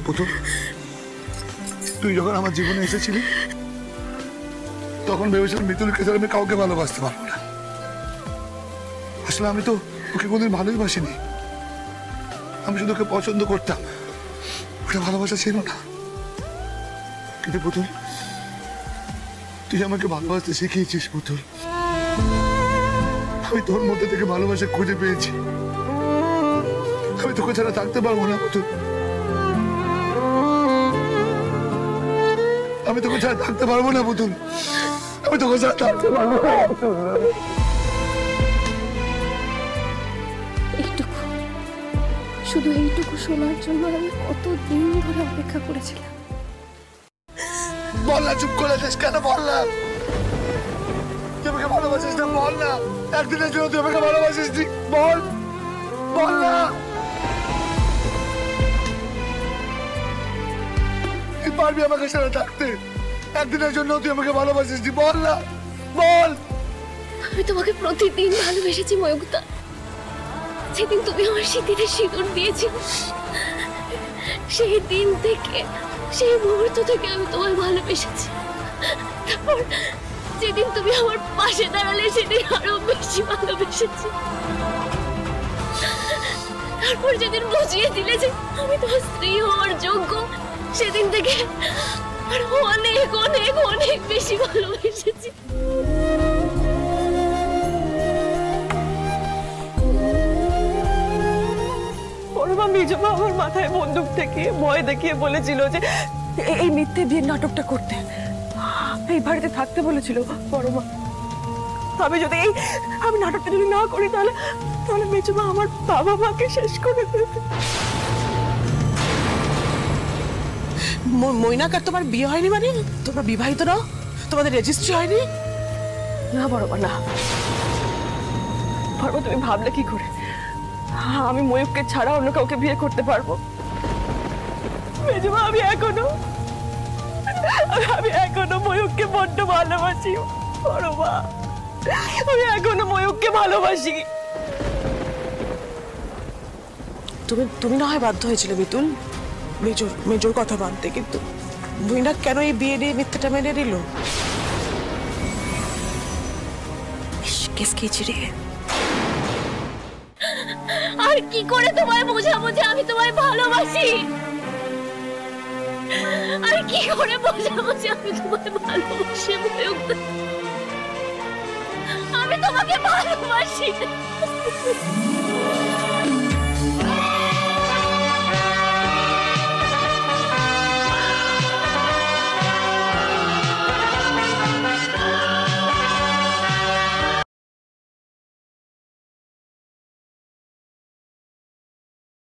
পুতুল, তুই যখন আমার জীবনে এসেছিলি তখন ভেবেছিলাম মিতুলকে ছাড়া আমি কাউকে ভালোবাসতে পারবো না। আসলে আমি তো ওকে কোনদিন ভালোই বাসিনি, আমি শুধু ওকে পছন্দ করতাম, ওটা ভালোবাসা ছিল না। কিন্তু পুতুল, তুই আমাকে ভালোবাসতে শিখিয়েছিস পুতুল। আমি তোর মধ্যে থেকে ভালোবাসা খুঁজে পেয়েছি। আমি তোকে ছাড়া থাকতে পারবো না পুতুল, আমি তোকে ছাড়া থাকতে পারবো না পুতুল, আমি তোকে ছাড়া থাকতে পারবো না। এইটুকু, শুধু এইটুকু শোনার জন্য আমি কতদিন ধরে অপেক্ষা করেছিলাম। বল না, চুপ করে যাস কেন? বল না, তুই আমাকে ভালোবাসিস না? বল না, একদিনের জন্য তুই আমাকে ভালোবাসিস? বল, বল না। তুই পারবি আমাকে সাথে থাকতে? একদিনের জন্য তুই আমাকে ভালোবাসিস? বল না, বল। আমি তোমাকে প্রতিদিন ভালোবেসেছি ময়ূকদা। যেদিন তুমি আমার স্মৃতিতে সিঁদুর দিয়েছিলে, সেই দিন থেকে, সেই মুহূর্ত থেকে আমি তোমায় ভালোবেসেছি। তারপর যেদিন তুমি আমার পাশে দাঁড়ালে সেদিন আরো বেশি ভালোবেসেছি। তারপর যেদিন বুঝিয়ে দিলে যে আমি তোমার স্ত্রী হওয়ার যোগ্য, সেদিন থেকে আর অনেক অনেক অনেক বেশি ভালোবেসেছি। মেজমা আমার মাথায় বন্দুক থেকে ভয় দেখিয়ে বলেছিল যে এই মিথ্যে বিয়ের নাটকটা করতে, এই বাড়িতে থাকতে বলেছিল বড় মা। আমি নাটকটা যদি না করি তাহলে মেজমা আমার বাবা মাকে শেষ করে দেবে। মৈনাক আর তোমার বিয়ে হয়নি? মানে তোমরা বিবাহিত নাও? তোমাদের রেজিস্ট্রি হয়নি? না বড় মা, না। বড় মা, তুমি ভাবলে কি করে আমি ময়ূককে ছাড়া অন্য কাউকে বিয়ে করতে পারবো? মেজমা, আমি এখনো ময়ূককে বড্ড ভালোবাসি বড় মা। আমি এখনো ময়ূককে ভালোবাসি। তুমি না হয় বাধ্য হয়েছিল মিতুল মেজর কথা মানতে, কিন্তু মৈনাক কেন এই বিয়ে নিয়ে মিথ্যাটা মেনে নিল? কেস খেয়েছি রে। আর কি করে তোমায় বোঝাবো যে আমি তোমায় ভালোবাসি? আর কি করে বোঝাবো যে আমি তোমায় ভালোবাসি? আমি তোমাকে ভালোবাসি।